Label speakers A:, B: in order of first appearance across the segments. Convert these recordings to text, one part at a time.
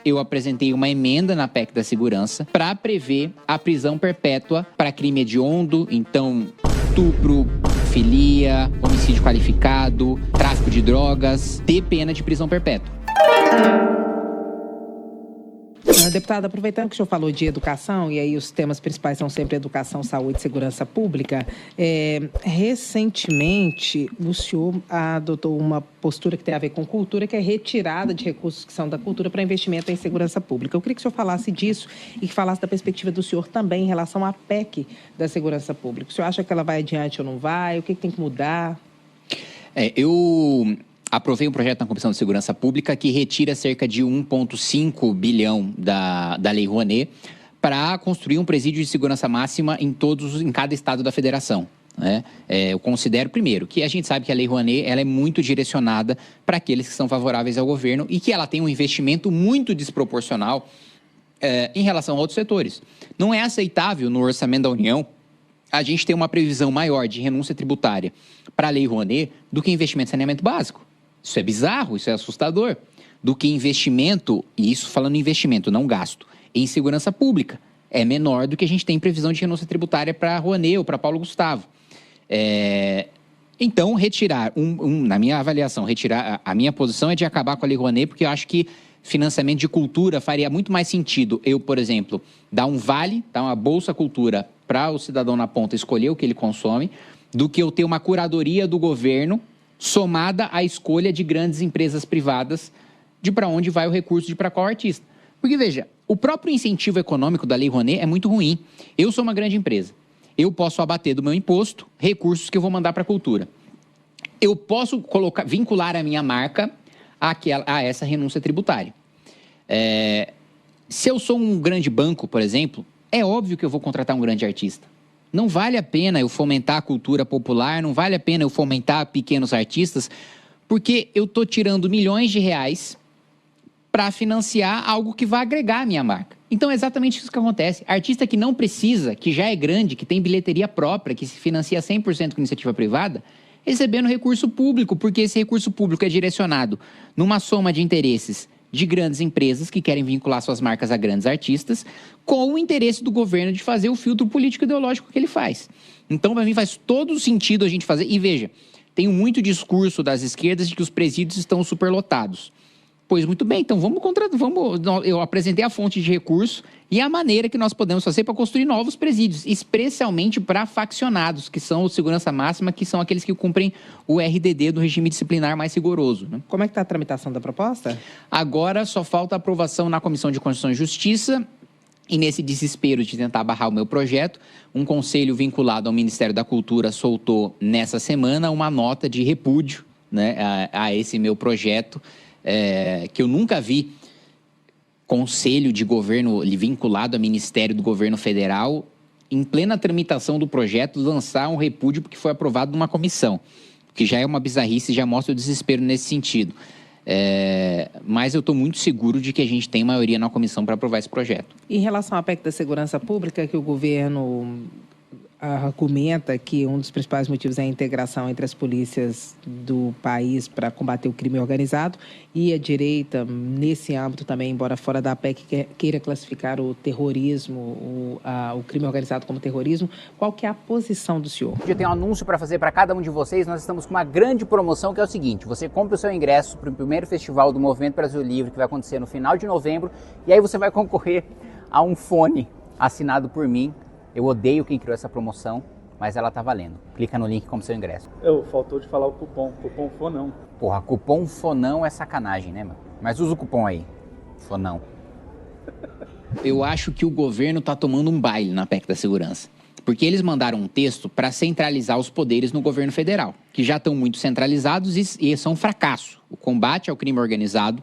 A: eu apresentei uma emenda na PEC da Segurança para prever a prisão perpétua para crime hediondo, então estupro, filia, homicídio qualificado, tráfico de drogas, ter pena de prisão perpétua.
B: Deputada, aproveitando que o senhor falou de educação, e aí os temas principais são sempre educação, saúde e segurança pública, recentemente o senhor adotou uma postura que tem a ver com cultura, que é retirada de recursos que são da cultura para investimento em segurança pública. Eu queria que o senhor falasse disso e que falasse da perspectiva do senhor também em relação à PEC da segurança pública. O senhor acha que ela vai adiante ou não vai? O que tem que mudar?
A: Eu aprovei um projeto na Comissão de Segurança Pública que retira cerca de 1,5 bilhão da Lei Rouanet para construir um presídio de segurança máxima em cada estado da federação. Né? Eu considero, primeiro, que a gente sabe que a Lei Rouanet ela é muito direcionada para aqueles que são favoráveis ao governo e que ela tem um investimento muito desproporcional em relação a outros setores. Não é aceitável no orçamento da União a gente ter uma previsão maior de renúncia tributária para a Lei Rouanet do que investimento em saneamento básico. Isso é bizarro, isso é assustador. Do que investimento, e isso falando em investimento, não gasto, em segurança pública. É menor do que a gente tem previsão de renúncia tributária para a Rouanet ou para Paulo Gustavo. Então, retirar, na minha avaliação, a minha posição é de acabar com a Lei Rouanet, porque eu acho que financiamento de cultura faria muito mais sentido eu, por exemplo, dar um vale, dar uma bolsa cultura para o cidadão na ponta escolher o que ele consome, do que eu ter uma curadoria do governo somada à escolha de grandes empresas privadas de para onde vai o recurso de para qual artista. Porque, veja, o próprio incentivo econômico da Lei Rouanet é muito ruim. Eu sou uma grande empresa. Eu posso abater do meu imposto recursos que eu vou mandar para a cultura. Eu posso vincular a minha marca a essa renúncia tributária. Se eu sou um grande banco, por exemplo, é óbvio que eu vou contratar um grande artista. Não vale a pena eu fomentar a cultura popular, não vale a pena eu fomentar pequenos artistas, porque eu estou tirando milhões de reais para financiar algo que vai agregar a minha marca. Então é exatamente isso que acontece. Artista que não precisa, que já é grande, que tem bilheteria própria, que se financia 100% com iniciativa privada, recebendo recurso público, porque esse recurso público é direcionado numa soma de interesses de grandes empresas que querem vincular suas marcas a grandes artistas, com o interesse do governo de fazer o filtro político-ideológico que ele faz. Então, para mim, faz todo sentido a gente fazer. E veja, tem muito discurso das esquerdas de que os presídios estão superlotados. Pois muito bem, então eu apresentei a fonte de recurso e a maneira que nós podemos fazer para construir novos presídios, especialmente para faccionados, que são o segurança máxima, que são aqueles que cumprem o RDD do regime disciplinar mais rigoroso. Né?
B: Como é que está a tramitação da proposta?
A: Agora só falta aprovação na Comissão de Constituição e Justiça. E nesse desespero de tentar barrar o meu projeto, um conselho vinculado ao Ministério da Cultura soltou nessa semana uma nota de repúdio, né, a esse meu projeto, que eu nunca vi conselho de governo vinculado a Ministério do Governo Federal, em plena tramitação do projeto, lançar um repúdio porque foi aprovado numa comissão, que já é uma bizarrice, já mostra o desespero nesse sentido. Mas eu estou muito seguro de que a gente tem maioria na comissão para aprovar esse projeto.
B: Em relação à PEC da segurança pública, que o governo argumenta que um dos principais motivos é a integração entre as polícias do país para combater o crime organizado, e a direita, nesse âmbito também, embora fora da PEC, queira classificar o terrorismo, o crime organizado como terrorismo. Qual que é a posição do senhor?
C: Eu tenho um anúncio para fazer para cada um de vocês. Nós estamos com uma grande promoção que é o seguinte: você compra o seu ingresso para o primeiro festival do Movimento Brasil Livre, que vai acontecer no final de novembro, e aí você vai concorrer a um fone assinado por mim. Eu odeio quem criou essa promoção, mas ela tá valendo. Clica no link como seu ingresso.
D: Faltou de falar o cupom FONÃO.
C: Porra, cupom FONÃO é sacanagem, né, mano? Mas usa o cupom aí, FONÃO.
A: Eu acho que o governo tá tomando um baile na PEC da segurança. Porque eles mandaram um texto para centralizar os poderes no governo federal, que já estão muito centralizados e são um fracasso. O combate ao crime organizado,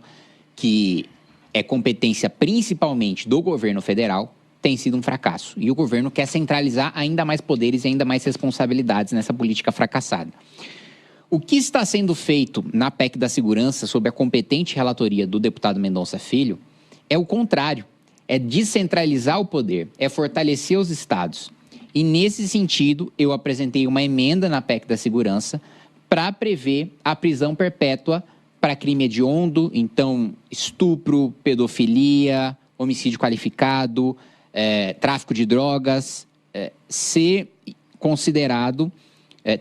A: que é competência principalmente do governo federal, tem sido um fracasso. E o governo quer centralizar ainda mais poderes e ainda mais responsabilidades nessa política fracassada. O que está sendo feito na PEC da segurança, sob a competente relatoria do deputado Mendonça Filho, é o contrário. É descentralizar o poder, é fortalecer os estados. E nesse sentido, eu apresentei uma emenda na PEC da segurança para prever a prisão perpétua para crime hediondo, então estupro, pedofilia, homicídio qualificado, tráfico de drogas, ser considerado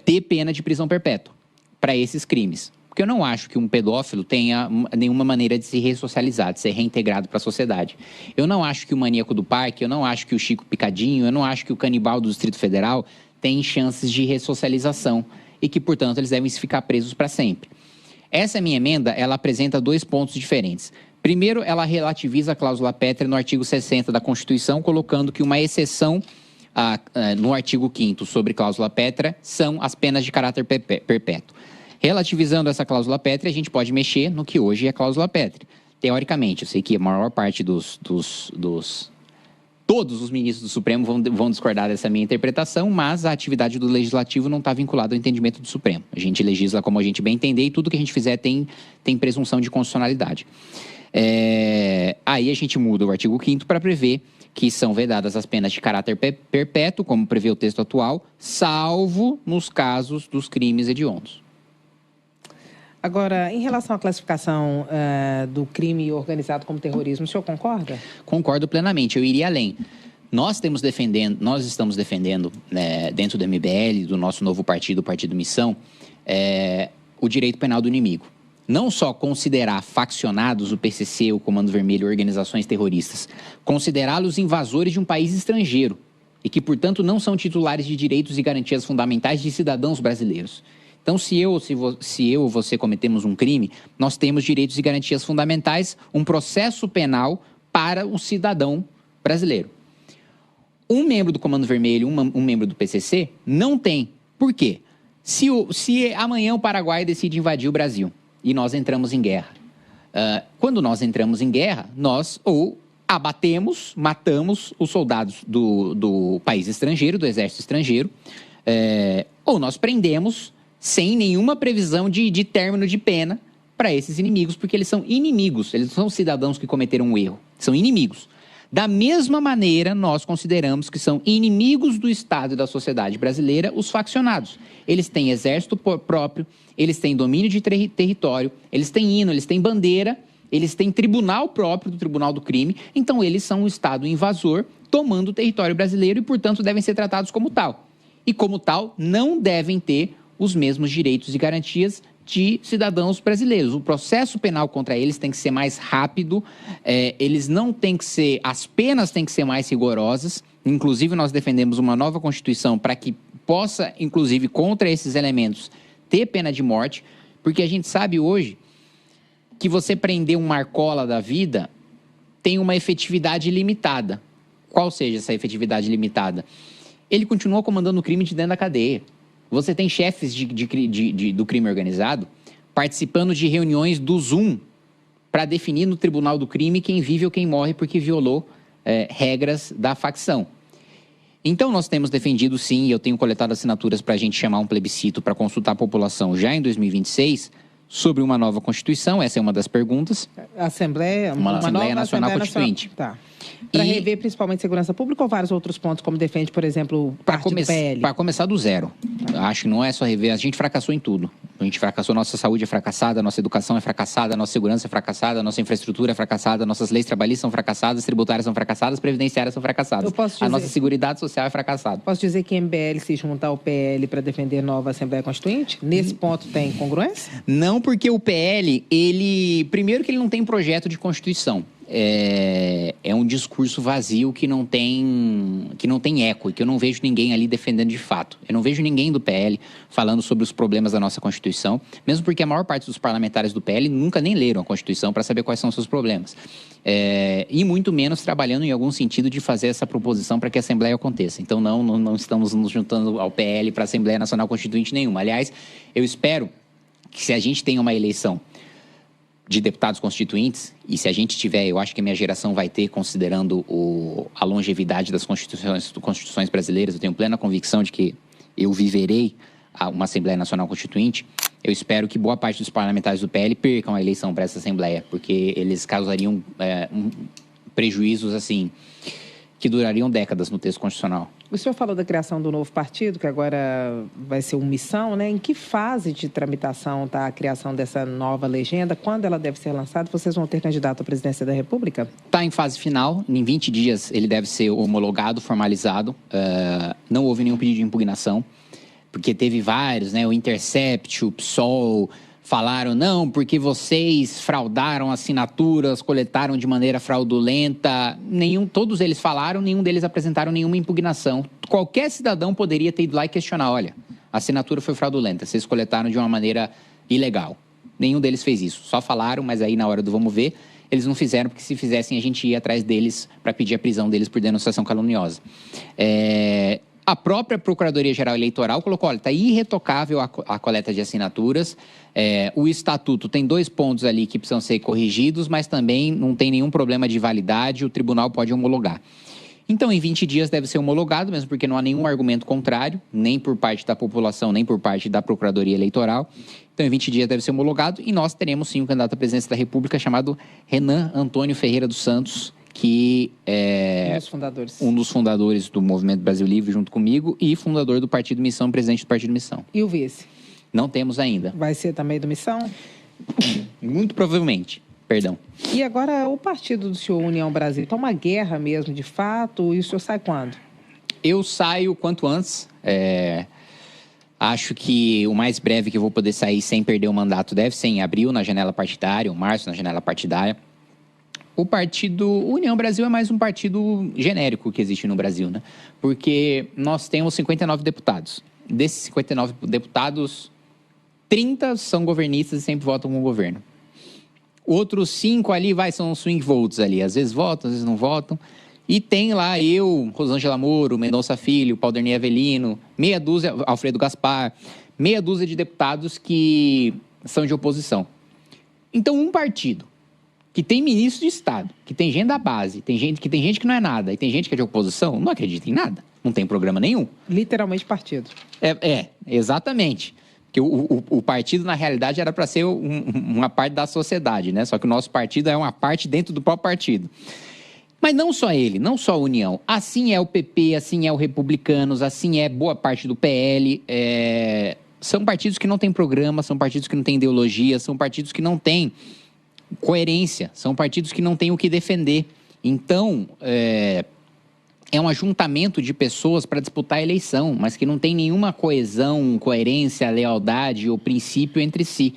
A: ter pena de prisão perpétua para esses crimes. Porque eu não acho que um pedófilo tenha nenhuma maneira de se ressocializar, de ser reintegrado para a sociedade. Eu não acho que o maníaco do parque, eu não acho que o Chico Picadinho, eu não acho que o canibal do Distrito Federal tem chances de ressocialização e que, portanto, eles devem ficar presos para sempre. Essa minha emenda, ela apresenta 2 pontos diferentes. Primeiro, ela relativiza a cláusula pétrea no artigo 60 da Constituição, colocando que uma exceção no artigo 5º sobre cláusula pétrea são as penas de caráter perpétuo. Relativizando essa cláusula pétrea, a gente pode mexer no que hoje é cláusula pétrea. Teoricamente, eu sei que a maior parte todos os ministros do Supremo vão discordar dessa minha interpretação, mas a atividade do Legislativo não está vinculada ao entendimento do Supremo. A gente legisla como a gente bem entender e tudo que a gente fizer tem presunção de constitucionalidade. Aí a gente muda o artigo 5º para prever que são vedadas as penas de caráter perpétuo, como prevê o texto atual, salvo nos casos dos crimes hediondos.
B: Agora, em relação à classificação do crime organizado como terrorismo, o senhor concorda?
A: Concordo plenamente, eu iria além. Nós estamos defendendo, dentro do MBL, do nosso novo partido, o Partido Missão, o direito penal do inimigo. Não só considerar faccionados, o PCC, o Comando Vermelho, organizações terroristas, considerá-los invasores de um país estrangeiro e que, portanto, não são titulares de direitos e garantias fundamentais de cidadãos brasileiros. Então, se eu ou você cometemos um crime, nós temos direitos e garantias fundamentais, um processo penal para um cidadão brasileiro. Um membro do Comando Vermelho, um membro do PCC, não tem. Por quê? Se amanhã o Paraguai decide invadir o Brasil e nós entramos em guerra. Quando nós entramos em guerra, nós ou abatemos, matamos os soldados do país estrangeiro, do exército estrangeiro, ou nós prendemos sem nenhuma previsão de término de pena para esses inimigos, porque eles são inimigos, eles não são cidadãos que cometeram um erro, são inimigos. Da mesma maneira, nós consideramos que são inimigos do Estado e da sociedade brasileira os faccionados. Eles têm exército próprio, eles têm domínio de território, eles têm hino, eles têm bandeira, eles têm tribunal próprio do Tribunal do Crime, então eles são um Estado invasor tomando o território brasileiro e, portanto, devem ser tratados como tal. E, como tal, não devem ter os mesmos direitos e garantias de cidadãos brasileiros. O processo penal contra eles tem que ser mais rápido, eles não têm que ser, as penas têm que ser mais rigorosas. Inclusive, nós defendemos uma nova Constituição para que possa, inclusive, contra esses elementos, ter pena de morte, porque a gente sabe hoje que você prender um Marcola da vida tem uma efetividade limitada. Qual seja essa efetividade limitada? Ele continua comandando o crime de dentro da cadeia. Você tem chefes do crime organizado participando de reuniões do Zoom para definir no tribunal do crime quem vive ou quem morre porque violou regras da facção. Então, nós temos defendido, sim, e eu tenho coletado assinaturas para a gente chamar um plebiscito para consultar a população já em 2026 sobre uma nova Constituição. Essa é uma das perguntas.
B: Assembleia
A: Nacional Constituinte.
B: Tá. Para rever principalmente segurança pública ou vários outros pontos, como defende, por exemplo, o Partido PL?
A: Para começar do zero. Acho que não é só rever. A gente fracassou em tudo. A gente fracassou, nossa saúde é fracassada, nossa educação é fracassada, nossa segurança é fracassada, nossa infraestrutura é fracassada, nossas leis trabalhistas são fracassadas, tributárias são fracassadas, previdenciárias são fracassadas. A nossa Seguridade Social é fracassada.
B: Posso dizer que MBL se juntar ao PL para defender nova Assembleia Constituinte? Nesse ponto tem congruência?
A: Não, porque o PL, primeiro que ele não tem projeto de Constituição. É um discurso vazio que não tem eco e que eu não vejo ninguém ali defendendo de fato. Eu não vejo ninguém do PL falando sobre os problemas da nossa Constituição, mesmo porque a maior parte dos parlamentares do PL nunca nem leram a Constituição para saber quais são os seus problemas. E muito menos trabalhando em algum sentido de fazer essa proposição para que a Assembleia aconteça. Então não estamos nos juntando ao PL para a Assembleia Nacional Constituinte nenhuma. Aliás, eu espero que se a gente tem uma eleição de deputados constituintes, e se a gente tiver, eu acho que a minha geração vai ter, considerando a longevidade das constituições brasileiras, eu tenho plena convicção de que eu viverei uma Assembleia Nacional Constituinte, eu espero que boa parte dos parlamentares do PL percam a eleição para essa Assembleia, porque eles causariam prejuízos, assim, que durariam décadas no texto constitucional.
B: O senhor falou da criação do novo partido, que agora vai ser uma missão, né? Em que fase de tramitação está a criação dessa nova legenda? Quando ela deve ser lançada? Vocês vão ter candidato à presidência da República?
A: Está em fase final. Em 20 dias ele deve ser homologado, formalizado. Não houve nenhum pedido de impugnação, porque teve vários, né? O Intercept, o PSOL, falaram, não, porque vocês fraudaram assinaturas, coletaram de maneira fraudulenta. Todos eles falaram, nenhum deles apresentaram nenhuma impugnação. Qualquer cidadão poderia ter ido lá e questionar, olha, a assinatura foi fraudulenta, vocês coletaram de uma maneira ilegal. Nenhum deles fez isso. Só falaram, mas aí na hora do vamos ver, eles não fizeram, porque se fizessem a gente ia atrás deles para pedir a prisão deles por denunciação caluniosa. A própria Procuradoria-Geral Eleitoral colocou, olha, está irretocável a coleta de assinaturas, o estatuto tem 2 pontos ali que precisam ser corrigidos, mas também não tem nenhum problema de validade, o tribunal pode homologar. Então, em 20 dias deve ser homologado, mesmo porque não há nenhum argumento contrário, nem por parte da população, nem por parte da Procuradoria Eleitoral. Então, em 20 dias deve ser homologado e nós teremos sim um candidato à presidência da República chamado Renan Antônio Ferreira dos Santos, que é um dos fundadores do Movimento Brasil Livre junto comigo e fundador do Partido Missão, presidente do Partido Missão.
B: E o vice?
A: Não temos ainda.
B: Vai ser também do Missão?
A: Muito provavelmente, perdão.
B: E agora o partido do senhor, União Brasil, está uma guerra mesmo, de fato, e o senhor sai quando?
A: Eu saio quanto antes. Acho que o mais breve que eu vou poder sair sem perder o mandato deve ser em abril, na janela partidária, ou março, na janela partidária. O partido União Brasil é mais um partido genérico que existe no Brasil, né? Porque nós temos 59 deputados. Desses 59 deputados, 30 são governistas e sempre votam com o governo. Outros 5 ali são swing votes ali. Às vezes votam, às vezes não votam. E tem lá eu, Rosângela Moro, Mendonça Filho, Paulderney Avelino, meia dúzia, Alfredo Gaspar, meia dúzia de deputados que são de oposição. Então, um partido que tem ministro de Estado, que tem gente da base, tem gente que não é nada, e tem gente que é de oposição, não acredita em nada, não tem programa nenhum.
B: Literalmente partido.
A: Exatamente. Porque o partido, na realidade, era para ser uma parte da sociedade, né? Só que o nosso partido é uma parte dentro do próprio partido. Mas não só ele, não só a União. Assim é o PP, assim é o Republicanos, assim é boa parte do PL. São partidos que não têm programa, são partidos que não têm ideologia, são partidos que não têm coerência, são partidos que não têm o que defender. Então, é um ajuntamento de pessoas para disputar a eleição, mas que não tem nenhuma coesão, coerência, lealdade ou princípio entre si.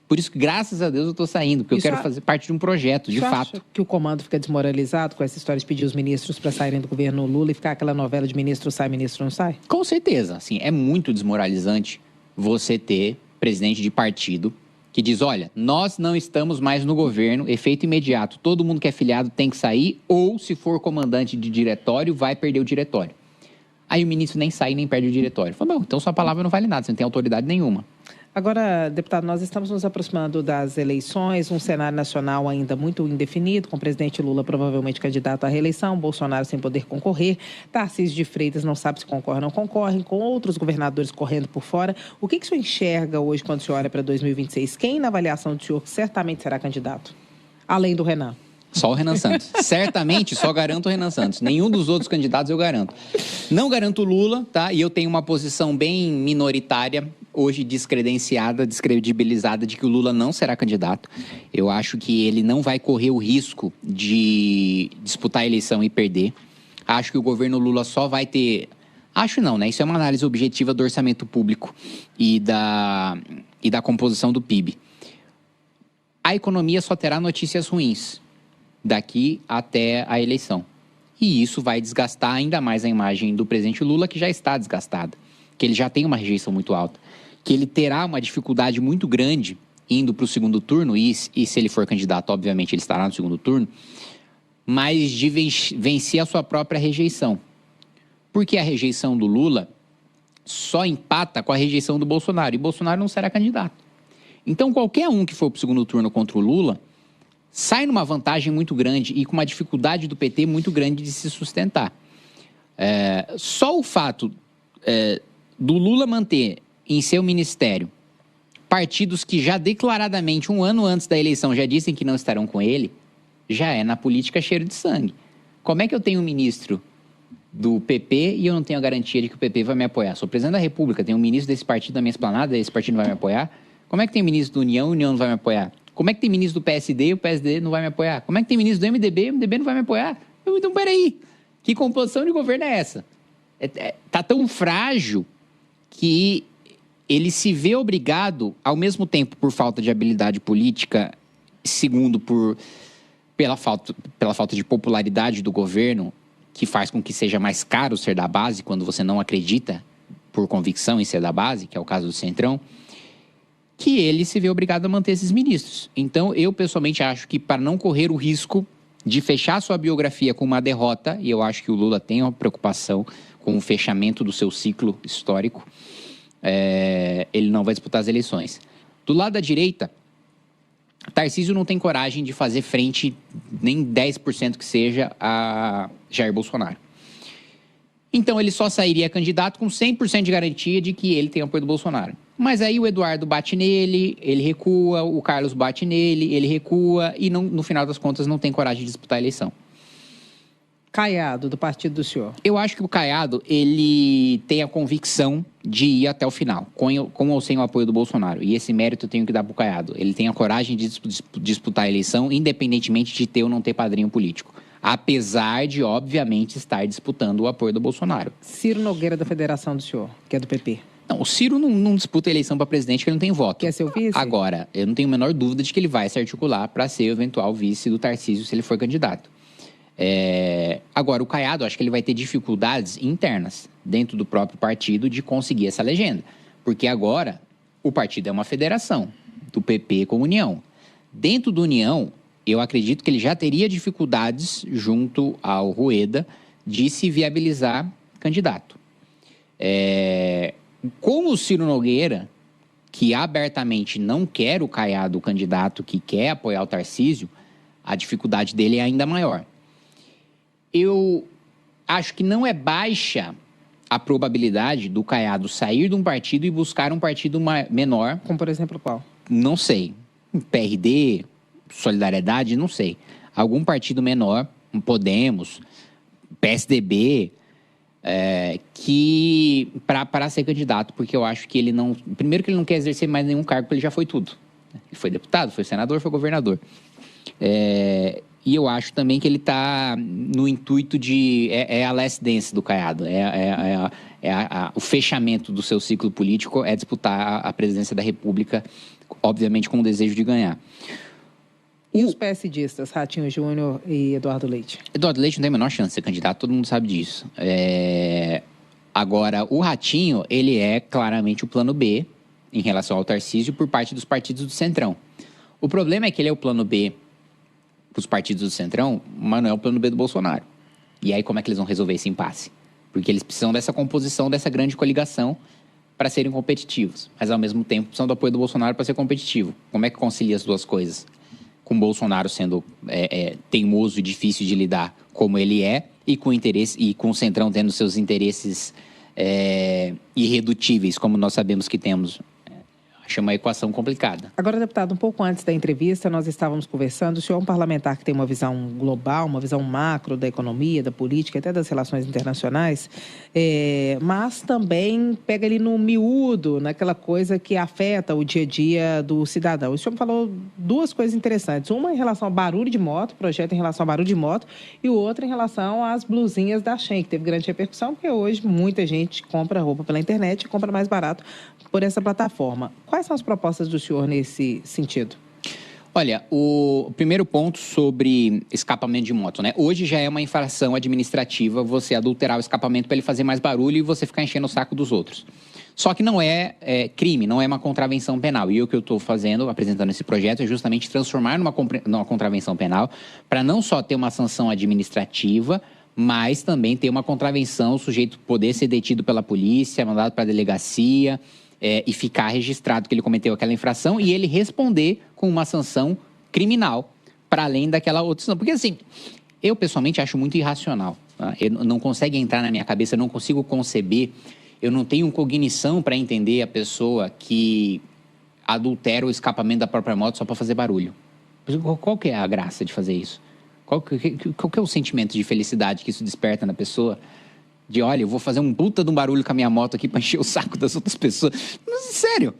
A: Por isso que, graças a Deus, eu estou saindo, porque eu quero fazer parte de um projeto, de fato.
B: Acha que o comando fica desmoralizado com essa história de pedir os ministros para saírem do governo Lula e ficar aquela novela de ministro sai, ministro não sai?
A: Com certeza. Assim, é muito desmoralizante você ter presidente de partido que diz, olha, nós não estamos mais no governo, efeito imediato, todo mundo que é filiado tem que sair, ou se for comandante de diretório, vai perder o diretório. Aí o ministro nem sai, nem perde o diretório. Fala, bom, então sua palavra não vale nada, você não tem autoridade nenhuma.
B: Agora, deputado, nós estamos nos aproximando das eleições, um cenário nacional ainda muito indefinido, com o presidente Lula provavelmente candidato à reeleição, Bolsonaro sem poder concorrer, Tarcísio de Freitas não sabe se concorre ou não concorre, com outros governadores correndo por fora. O que o senhor enxerga hoje quando o senhor olha para 2026? Quem, na avaliação do senhor, certamente será candidato? Além do Renan.
A: Só o Renan Santos. Certamente, só garanto o Renan Santos. Nenhum dos outros candidatos eu garanto. Não garanto o Lula, tá? E eu tenho uma posição bem minoritária, hoje descredenciada, descredibilizada, de que o Lula não será candidato. Eu acho que ele não vai correr o risco de disputar a eleição e perder. Acho que o governo Lula só vai ter... Acho não, né? Isso é uma análise objetiva do orçamento público e da composição do PIB. A economia só terá notícias ruins daqui até a eleição. E isso vai desgastar ainda mais a imagem do presidente Lula, que já está desgastada, que ele já tem uma rejeição muito alta, que ele terá uma dificuldade muito grande indo para o segundo turno, e se ele for candidato, obviamente ele estará no segundo turno, mas de vencer a sua própria rejeição. Porque a rejeição do Lula só empata com a rejeição do Bolsonaro, e Bolsonaro não será candidato. Então, qualquer um que for para o segundo turno contra o Lula sai numa vantagem muito grande e com uma dificuldade do PT muito grande de se sustentar. Só o fato do Lula manter em seu ministério partidos que já declaradamente, um ano antes da eleição, já dizem que não estarão com ele, já é na política cheiro de sangue. Como é que eu tenho um ministro do PP e eu não tenho a garantia de que o PP vai me apoiar. Sou presidente da República, tenho um ministro desse partido na minha esplanada, esse partido não vai me apoiar. Como é que tem ministro do União, a União não vai me apoiar? Como é que tem ministro do PSD e o PSD não vai me apoiar? Como é que tem ministro do MDB e o MDB não vai me apoiar? Então, peraí, que composição de governo é essa? Tá tão frágil que ele se vê obrigado, ao mesmo tempo por falta de habilidade política, segundo pela falta de popularidade do governo, que faz com que seja mais caro ser da base quando você não acredita por convicção em ser da base, que é o caso do Centrão, que ele se vê obrigado a manter esses ministros. Então, eu pessoalmente acho que para não correr o risco de fechar sua biografia com uma derrota, e eu acho que o Lula tem uma preocupação com o fechamento do seu ciclo histórico, ele não vai disputar as eleições. Do lado da direita, Tarcísio não tem coragem de fazer frente, nem 10% que seja, a Jair Bolsonaro. Então, ele só sairia candidato com 100% de garantia de que ele tem apoio do Bolsonaro. Mas aí o Eduardo bate nele, ele recua, o Carlos bate nele, ele recua, e não, no final das contas não tem coragem de disputar a eleição.
B: Caiado, do partido do senhor.
A: Eu acho que o Caiado, ele tem a convicção de ir até o final, com ou sem o apoio do Bolsonaro. E esse mérito eu tenho que dar pro Caiado. Ele tem a coragem de disputar a eleição, independentemente de ter ou não ter padrinho político. Apesar de, obviamente, estar disputando o apoio do Bolsonaro.
B: Ciro Nogueira, da federação do senhor, que é do PP.
A: Não, o Ciro não disputa a eleição para presidente, porque ele não tem voto.
B: Quer ser o vice?
A: Agora, eu não tenho a menor dúvida de que ele vai se articular para ser o eventual vice do Tarcísio, se ele for candidato. Agora, o Caiado, acho que ele vai ter dificuldades internas dentro do próprio partido de conseguir essa legenda. Porque agora, o partido é uma federação, do PP com União. Dentro do União, eu acredito que ele já teria dificuldades, junto ao Rueda, de se viabilizar candidato. Com o Ciro Nogueira, que abertamente não quer o Caiado candidato, que quer apoiar o Tarcísio, a dificuldade dele é ainda maior. Eu acho que não é baixa a probabilidade do Caiado sair de um partido e buscar um partido menor.
B: Como, por exemplo, qual?
A: Não sei. PRD, Solidariedade, não sei. Algum partido menor, um Podemos, PSDB, que para ser candidato, porque eu acho que ele não... Primeiro que ele não quer exercer mais nenhum cargo, porque ele já foi tudo. Ele foi deputado, foi senador, foi governador. E eu acho também que ele está no intuito de... a last dance do Caiado. O fechamento do seu ciclo político é disputar a presidência da República, obviamente com o desejo de ganhar.
B: E os PSDistas, Ratinho Júnior e Eduardo Leite?
A: Eduardo Leite não tem a menor chance de ser candidato, todo mundo sabe disso. Agora, o Ratinho, ele é claramente o plano B em relação ao Tarcísio por parte dos partidos do Centrão. O problema é que ele é o plano B para os partidos do Centrão, mas não é o plano B do Bolsonaro. E aí como é que eles vão resolver esse impasse? Porque eles precisam dessa composição, dessa grande coligação para serem competitivos. Mas ao mesmo tempo precisam do apoio do Bolsonaro para ser competitivo. Como é que concilia as duas coisas? Com o Bolsonaro sendo teimoso e difícil de lidar como ele é, e com o Centrão tendo seus interesses irredutíveis, como nós sabemos que temos. Acho uma equação complicada.
B: Agora, deputado, um pouco antes da entrevista, nós estávamos conversando. O senhor é um parlamentar que tem uma visão global, uma visão macro da economia, da política, até das relações internacionais, mas também pega ali no miúdo, naquela coisa que afeta o dia a dia do cidadão. O senhor me falou duas coisas interessantes. Uma em relação ao barulho de moto, projeto em relação ao barulho de moto, e o outro em relação às blusinhas da Shein, que teve grande repercussão, porque hoje muita gente compra roupa pela internet e compra mais barato por essa plataforma. Quais são as propostas do senhor nesse sentido?
A: Olha, o primeiro ponto sobre escapamento de moto, né? Hoje já é uma infração administrativa você adulterar o escapamento para ele fazer mais barulho e você ficar enchendo o saco dos outros. Só que não é crime, não é uma contravenção penal. E o que eu estou fazendo, apresentando esse projeto, é justamente transformar numa contravenção penal para não só ter uma sanção administrativa, mas também ter uma contravenção, o sujeito poder ser detido pela polícia, mandado para a delegacia, e ficar registrado que ele cometeu aquela infração e ele responder com uma sanção criminal para além daquela outra sanção. Porque assim, eu pessoalmente acho muito irracional. Tá? Não consegue entrar na minha cabeça, eu não consigo conceber, eu não tenho cognição para entender a pessoa que adultera o escapamento da própria moto só para fazer barulho. Qual que é a graça de fazer isso? Qual que é o sentimento de felicidade que isso desperta na pessoa De, olha, eu vou fazer um puta de um barulho com a minha moto aqui pra encher o saco das outras pessoas. Mas, sério.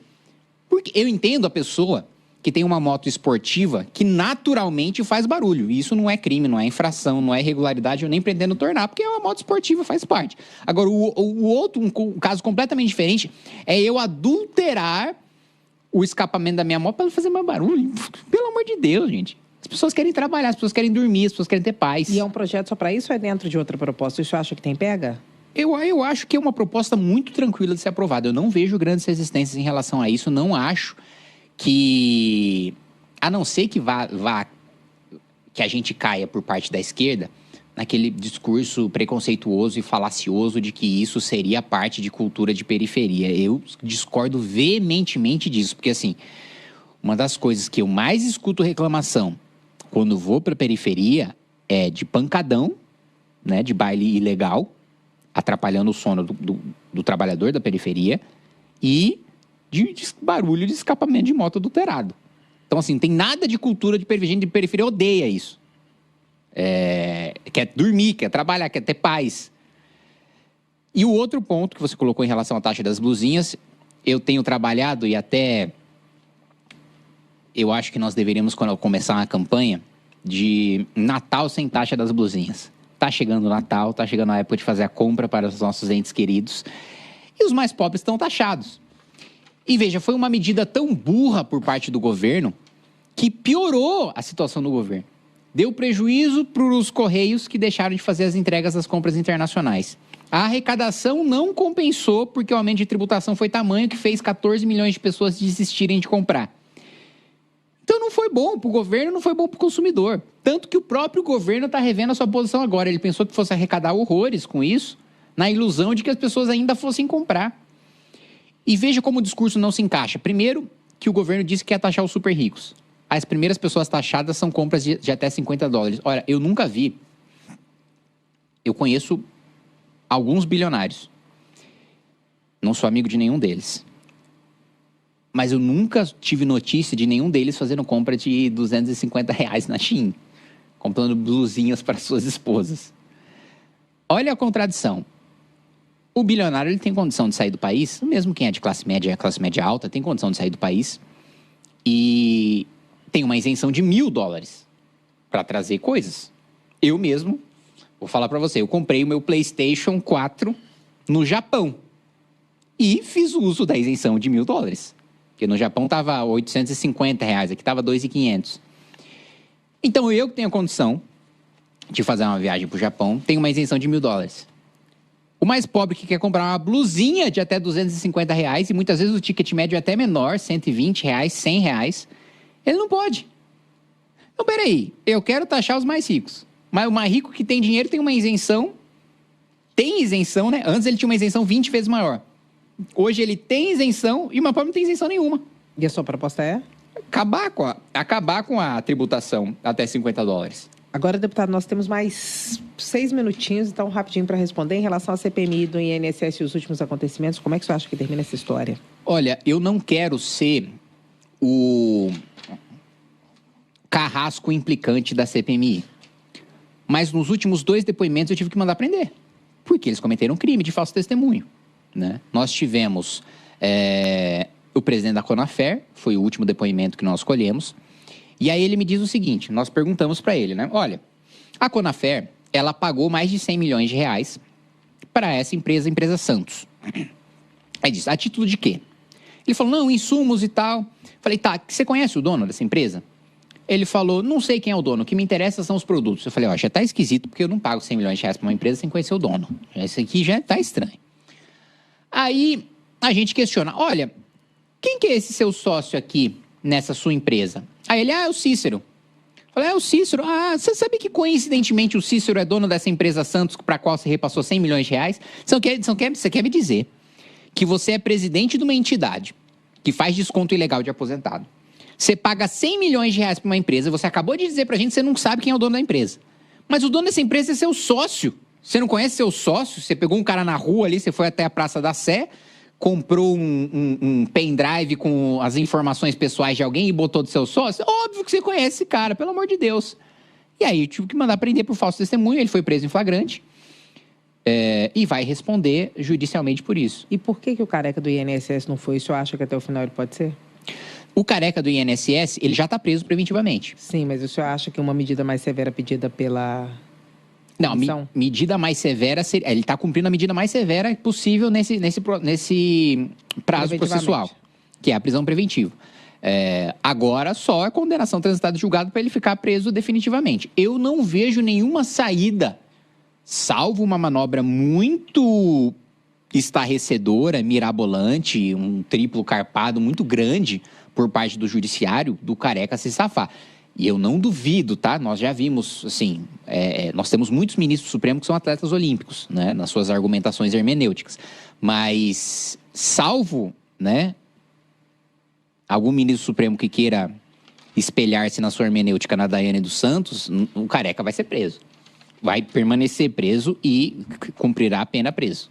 A: Porque eu entendo a pessoa que tem uma moto esportiva que naturalmente faz barulho. E isso não é crime, não é infração, não é irregularidade, eu nem pretendo tornar, porque é uma moto esportiva, faz parte. Agora, o outro, um caso completamente diferente, é eu adulterar o escapamento da minha moto para fazer mais barulho. Pelo amor de Deus, gente. As pessoas querem trabalhar, as pessoas querem dormir, as pessoas querem ter paz.
B: E é um projeto só para isso ou é dentro de outra proposta? Isso acha que tem pega?
A: Eu acho que é uma proposta muito tranquila de ser aprovada. Eu não vejo grandes resistências em relação a isso. Não acho que, a não ser que que a gente caia por parte da esquerda naquele discurso preconceituoso e falacioso de que isso seria parte de cultura de periferia. Eu discordo veementemente disso, porque assim, uma das coisas que eu mais escuto reclamação quando vou para a periferia é de pancadão, né, de baile ilegal, atrapalhando o sono do trabalhador da periferia, e de barulho de escapamento de moto adulterado. Então, assim, não tem nada de cultura de periferia. Gente de periferia odeia isso. Quer dormir, quer trabalhar, quer ter paz. E o outro ponto que você colocou em relação à taxa das blusinhas, eu tenho trabalhado e até eu acho que nós deveríamos, quando começar uma campanha de Natal sem taxa das blusinhas. Tá chegando o Natal, tá chegando a época de fazer a compra para os nossos entes queridos. E os mais pobres estão taxados. E veja, foi uma medida tão burra por parte do governo que piorou a situação do governo. Deu prejuízo para os Correios que deixaram de fazer as entregas das compras internacionais. A arrecadação não compensou porque o aumento de tributação foi tamanho que fez 14 milhões de pessoas desistirem de comprar. Então não foi bom para o governo, não foi bom para o consumidor. Tanto que o próprio governo está revendo a sua posição agora. Ele pensou que fosse arrecadar horrores com isso, na ilusão de que as pessoas ainda fossem comprar. E veja como o discurso não se encaixa. Primeiro, que o governo disse que ia taxar os super ricos. As primeiras pessoas taxadas são compras de até $50. Olha, eu nunca vi. Eu conheço alguns bilionários. Não sou amigo de nenhum deles. Mas eu nunca tive notícia de nenhum deles fazendo compra de R$250 na Shein. Comprando blusinhas para suas esposas. Olha a contradição. O bilionário ele tem condição de sair do país, mesmo quem é de classe média alta, tem condição de sair do país e tem uma isenção de $1.000 para trazer coisas. Eu mesmo, vou falar para você, eu comprei o meu PlayStation 4 no Japão e fiz uso da isenção de $1.000, porque no Japão estava R$850, aqui estava R$2.500. Então eu que tenho a condição de fazer uma viagem para o Japão, tenho uma isenção de $1.000. O mais pobre que quer comprar uma blusinha de até R$250, e muitas vezes o ticket médio é até menor, R$120, R$100, ele não pode. Então, peraí, eu quero taxar os mais ricos. Mas o mais rico que tem dinheiro tem uma isenção, né? Antes ele tinha uma isenção 20 vezes maior. Hoje ele tem isenção e o mais pobre não tem isenção nenhuma.
B: E a sua proposta é?
A: Acabar com a tributação até $50.
B: Agora, deputado, nós temos mais 6 minutinhos, então rapidinho para responder. Em relação à CPMI do INSS e os últimos acontecimentos, como é que você acha que termina essa história?
A: Olha, eu não quero ser o carrasco implicante da CPMI. Mas nos últimos 2 depoimentos eu tive que mandar prender. Porque eles cometeram um crime de falso testemunho, né? Nós tivemos o presidente da Conafer, foi o último depoimento que nós escolhemos. E aí ele me diz o seguinte, nós perguntamos para ele, né? Olha, a Conafer, ela pagou mais de R$100 milhões para essa empresa Santos. Aí disse, a título de quê? Ele falou, não, insumos e tal. Falei, tá, você conhece o dono dessa empresa? Ele falou, não sei quem é o dono, o que me interessa são os produtos. Eu falei, ó, já tá esquisito, porque eu não pago R$100 milhões para uma empresa sem conhecer o dono. Isso aqui já tá estranho. Aí a gente questiona, olha, quem que é esse seu sócio aqui nessa sua empresa? Aí ele, é o Cícero. Eu falei, é o Cícero? Ah, você sabe que coincidentemente o Cícero é dono dessa empresa Santos para a qual você repassou R$100 milhões? Você quer me dizer que você é presidente de uma entidade que faz desconto ilegal de aposentado. Você paga R$100 milhões para uma empresa, você acabou de dizer pra gente que você não sabe quem é o dono da empresa. Mas o dono dessa empresa é seu sócio. Você não conhece seu sócio? Você pegou um cara na rua ali, você foi até a Praça da Sé, comprou um pendrive com as informações pessoais de alguém e botou do seu sócio? Óbvio que você conhece esse cara, pelo amor de Deus. E aí eu tive que mandar prender por falso testemunho, ele foi preso em flagrante. e vai responder judicialmente por isso.
B: E por que o careca do INSS não foi? O senhor acha que até o final ele pode ser?
A: O careca do INSS, ele já está preso preventivamente.
B: Sim, mas o senhor acha que uma medida mais severa pedida pela
A: Não,
B: comissão?
A: medida mais severa, ele está cumprindo a medida mais severa possível nesse prazo processual, que é a prisão preventiva. Agora só a condenação transitada de julgado para ele ficar preso definitivamente. Eu não vejo nenhuma saída, salvo uma manobra muito estarrecedora, mirabolante, um triplo carpado muito grande por parte do judiciário, do careca se safar. E eu não duvido, tá? Nós já vimos, assim, nós temos muitos ministros supremos que são atletas olímpicos, né? Nas suas argumentações hermenêuticas. Mas, salvo, né? Algum ministro supremo que queira espelhar-se na sua hermenêutica na Daiane dos Santos, o careca vai ser preso. Vai permanecer preso e cumprirá a pena preso.